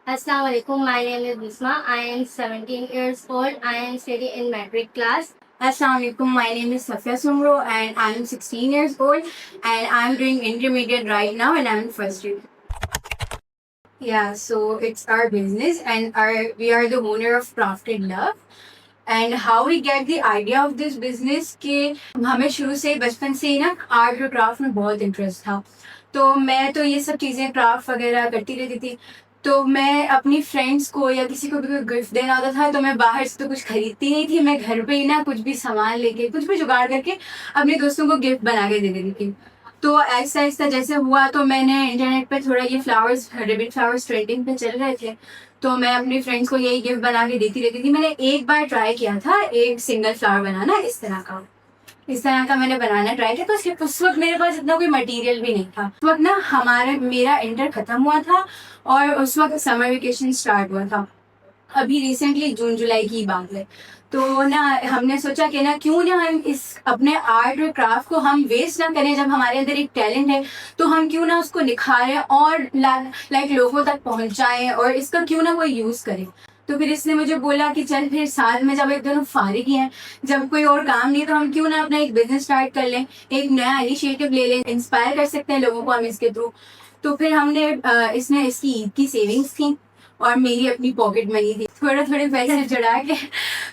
Assalamualaikum. My name is Bisma. I am 17 years old. I am studying in metric class. Assalamualaikum. My name is Safia Sumro and I'm 16 years old and I'm doing intermediate right now and I'm in first year. Yeah, so it's our business and we are the owner of Crafted Love. And how we get the idea of this business कि हमें शुरू से बचपन से ही ना art और craft में बहुत इंटरेस्ट था। तो मैं तो ये सब चीज़ें क्राफ्ट वगैरह करती रहती थी। तो मैं अपनी फ्रेंड्स को या किसी को भी कोई गिफ्ट देना होता था तो मैं बाहर से तो कुछ खरीदती नहीं थी, मैं घर पे ही ना कुछ भी सामान लेके कुछ भी जुगाड़ करके अपने दोस्तों को गिफ्ट बना के दे देती थी। तो ऐसा ऐसा जैसे हुआ तो मैंने इंटरनेट पे थोड़ा ये फ्लावर्स रेबिट फ्लावर्स ट्रेंडिंग पे चल रहे थे, तो मैं अपनी फ्रेंड्स को यही गिफ्ट बना के देती रहती थी। मैंने एक बार ट्राई किया था एक सिंगल फ्लावर बनाना, इस तरह का मैंने बनाना ट्राई किया। तो उस वक्त मेरे पास इतना कोई मटेरियल भी नहीं था। उस वक्त ना मेरा इंटर खत्म हुआ था और उस वक्त समर वेकेशन स्टार्ट हुआ था। अभी रिसेंटली जून जुलाई की बात है। तो ना हमने सोचा कि ना क्यों ना हम इस अपने आर्ट और क्राफ्ट को हम वेस्ट ना करें। जब हमारे अंदर एक टैलेंट है तो हम क्यों ना उसको निखारें और लाइक लोगों तक पहुंचाएं और इसका क्यों ना वो यूज करें। तो फिर इसने मुझे बोला कि चल फिर साथ में जब एक दोनों फारिग ही हैं, जब कोई और काम नहीं तो हम क्यों ना अपना एक बिजनेस स्टार्ट कर लें, एक नया इनिशिएटिव ले लें, इंस्पायर कर सकते हैं लोगों को हम इसके थ्रू। तो फिर हमने इसने इसकी ईद की सेविंग्स थी और मेरी अपनी पॉकेट मनी थी, थोड़े थोड़े पैसे जुड़ा के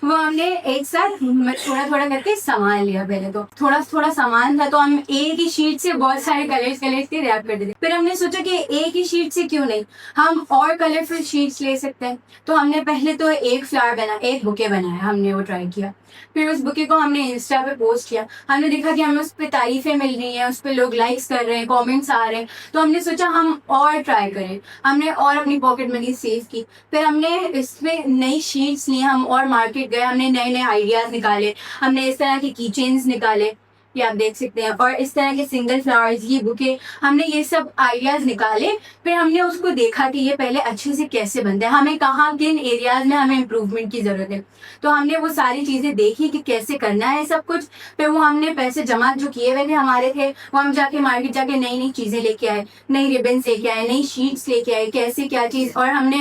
वो हमने एक साथ थोड़ा थोड़ा करके सामान लिया। पहले तो थोड़ा थोड़ा सामान था तो हम एक ही शीट से बहुत सारे कलर्स के रैप कर देते। फिर हमने सोचा कि एक ही शीट से क्यों नहीं, हम और कलरफुल शीट्स ले सकते हैं। तो हमने पहले तो एक बुके बनाया, हमने वो ट्राई किया। फिर उस बुके को हमने इंस्टा पे पोस्ट किया। हमने देखा कि हमें उस पर तारीफें मिल रही हैं, उस पर लोग लाइक्स कर रहे हैं, कमेंट्स आ रहे हैं। तो हमने सोचा हम और ट्राई करें। हमने और अपनी पॉकेट मनी सेव की। फिर हमने इसमें नई शीट्स ली, हम और मार्केट गए, हमने नए नए आइडियाज निकाले। हमने इस तरह के की चेन्स निकाले, ये आप देख सकते हैं, और इस तरह के सिंगल फ्लावर्स, ये बुके, हमने ये सब आइडियाज निकाले। फिर हमने उसको देखा कि ये पहले अच्छे से कैसे बनते हैं, हमें कहाँ किन एरियाज में हमें इम्प्रूवमेंट की जरूरत है। तो हमने वो सारी चीजें देखी कि कैसे करना है सब कुछ। फिर वो हमने पैसे जमा जो किए हुए थे हमारे थे, वो हम जाके मार्केट जाके नई नई चीजें लेके आए, नई रिबन्स लेके आए, नई शीट्स लेके आए, कैसे क्या चीज। और हमने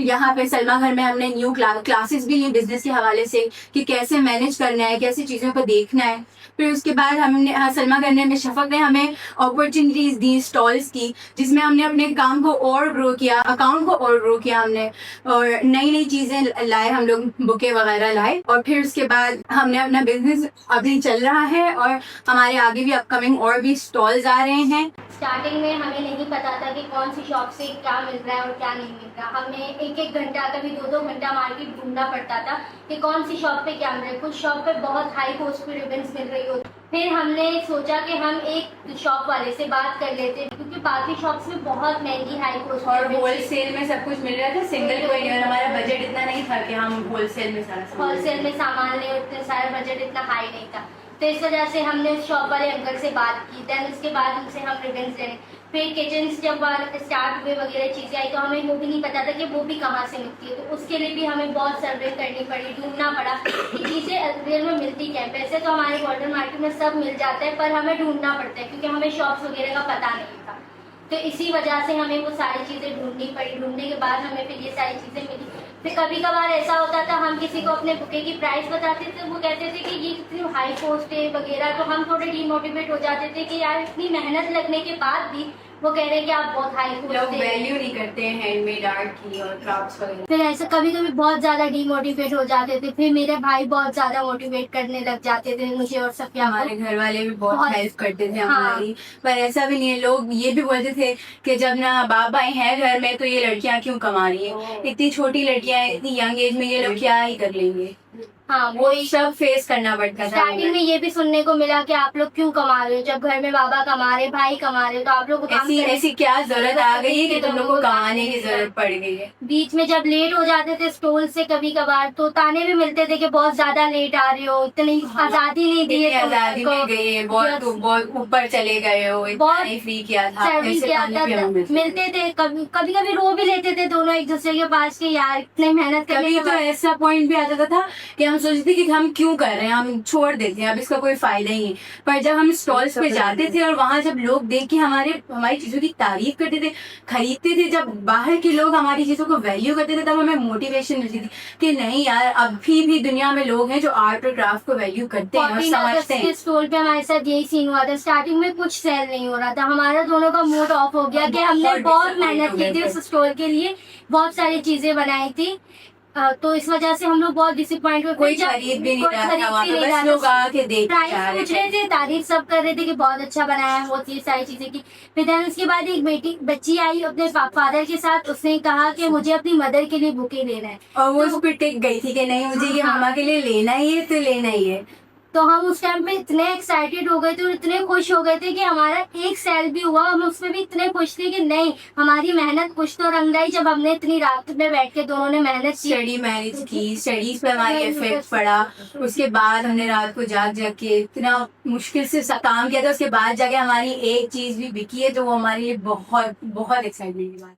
यहाँ पे सलमा घर में हमने न्यू क्लासेस भी ली बिजनेस के हवाले से कि कैसे मैनेज करना है, कैसे चीजों को देखना है। फिर उसके बाद हमने सलमा करने में शफक ने हमें अपॉर्चुनिटीज दी स्टॉल्स की, जिसमें हमने अपने काम को और ग्रो किया, अकाउंट को और ग्रो किया हमने, और नई नई चीजें लाए, हम लोग बुके वगैरह लाए। और फिर उसके बाद हमने अपना बिजनेस अभी चल रहा है और हमारे आगे भी अपकमिंग और भी स्टॉल्स आ रहे हैं। स्टार्टिंग में हमें नहीं पता था कि कौन सी शॉप से क्या मिल रहा है और क्या नहीं मिल रहा। हमें एक एक घंटा, कभी दो दो घंटा मार्केट ढूंढना पड़ता था कि कौन सी शॉप पे क्या मिल रहा है। कुछ शॉप पे बहुत हाई कॉस्ट पे रिबन्स मिल रही होती। फिर हमने सोचा कि हम एक शॉप वाले से बात कर लेते, क्योंकि बाकी शॉप्स में बहुत महंगी हाई कॉस्ट और होलसेल में सब कुछ मिल रहा था, सिंगल कोई नहीं। और हमारा बजट इतना नहीं था कि हम होलसेल में सामान लें, उतने सारा बजट इतना हाई नहीं था। तो इस वजह से हमने शॉप वाले अंकल से बात की। देन उसके बाद उनसे हम रिबन्स लेने, फिर किचन जब स्टार्ट हुए वगैरह चीज़ें आई तो हमें वो भी नहीं पता था कि वो भी कहाँ से मिलती है। तो उसके लिए भी हमें बहुत सर्वे करनी पड़ी, ढूंढना पड़ा कि चीज़ें रियल में मिलती क्या है। वैसे तो हमारे बॉर्डर मार्केट में सब मिल जाता है, पर हमें ढूंढना पड़ता है क्योंकि हमें शॉप्स वगैरह का पता नहीं था। तो इसी वजह से हमें वो सारी चीज़ें ढूंढनी पड़ी। ढूंढने के बाद हमें फिर ये सारी चीज़ें मिली। फिर कभी कभार ऐसा होता था हम किसी को अपने बुके की प्राइस बताते थे, वो कहते थे कि ये कितनी हाई कॉस्ट है वगैरह। तो हम थोड़े डिमोटिवेट हो जाते थे कि यार इतनी मेहनत लगने के बाद भी वो कह रहे हैं कि आप बहुत हाई कॉस्ट, लोग वैल्यू नहीं करते हैं हैंडमेड आर्ट की और क्राफ्ट्स वगैरह। फिर ऐसे कभी कभी बहुत ज्यादा डिमोटिवेट हो जाते थे। फिर मेरे भाई बहुत ज्यादा मोटिवेट करने लग जाते थे मुझे और सब। हमारे घर वाले भी बहुत हेल्प करते थे हमारी। पर ऐसा भी नहीं है, लोग ये भी बोलते थे कि जब ना बाप भाई हैं घर में तो ये लड़कियां क्यों कमा रही हैं, इतनी छोटी लड़कियां इतनी यंग एज में ये लोग क्या ही कर लेंगे। हाँ, वो सब फेस करना पड़ता था। स्टार्टिंग में ये भी सुनने को मिला कि आप लोग क्यों कमा रहे हो, जब घर में बाबा कमा रहे, भाई कमा रहे, तो आप लोग ऐसी क्या जरूरत आ गई है कि तुम लोग को कमाने की जरूरत पड़ गई है। बीच में जब लेट हो जाते थे स्टॉल से कभी कभार तो ताने भी मिलते थे कि बहुत ज्यादा लेट आ रहे हो, इतनी आजादी नहीं दी है, आजादी मिल गई है, बहुत ऊपर चले गए हो, बहुत फ्री किया था, मिलते थे। कभी कभी रो भी लेते थे दोनों एक दूसरे के पास कि यार इतनी मेहनत करने कभी के तो बाद ऐसा पॉइंट भी आता था कि हम सोचते थे कि हम क्यों कर रहे हैं, हम छोड़ देते हैं, अब इसका कोई फायदा ही नहीं। पर जब हम स्टॉल्स पे जाते थे और वहां जब लोग देख के हमारी चीजों की तारीफ करते थे, खरीदते थे, जब बाहर के लोग हमारी चीजों को वैल्यू करते थे, तब हमें मोटिवेशन मिलती थी कि नहीं यार, अभी भी दुनिया में लोग हैं जो आर्ट और क्राफ्ट को वैल्यू करते हैं और 14 समझते अगस्त के हैं। स्टॉल पे हमारे साथ यही सीन हुआ था। स्टार्टिंग में कुछ सेल नहीं हो रहा था, हमारा दोनों का मूड ऑफ हो गया कि हमने बहुत बहुत disappoint मेहनत हो की गए थी थे। उस स्टॉल के लिए, बहुत सारी चीजें बनाई थी। तो इस वजह से हम लोग बहुत डिसअपॉइंट हुए। कोई जब खरीद भी नहीं कोई रहा खरीद था वहाँ भी पे, नहीं बस रहा लोग था। आके देख के प्राइस जा रहे पूछ रहे थे, तारीफ सब कर रहे थे कि बहुत अच्छा बनाया है, वो चीज सारी चीजें की। फिर then उसके बाद एक बच्ची आई अपने फादर के साथ, उसने कहा कि मुझे अपनी मदर के लिए बुके लेना है। और वो तो- उस पर टिक गई थी कि नहीं, मुझे ये हाँ। मामा के लिए लेना ही है तो लेना ही है। तो हम उस टाइम पे इतने एक्साइटेड हो गए थे और इतने खुश हो गए थे कि हमारा एक सेल भी हुआ, हम उसमें भी इतने खुश थे कि नहीं, हमारी मेहनत कुछ तो रंग लाई जब हमने इतनी रात में बैठ के दोनों ने मेहनत की। स्टडी मैनेज की, स्टडीज पे हमारी इफेक्ट पड़ा, उसके बाद हमने रात को जाग जाग के इतना मुश्किल से काम किया था, उसके बाद जाके हमारी एक चीज भी बिकी है, तो वो हमारे लिए बहुत बहुत एक्साइटमेंट की बात है।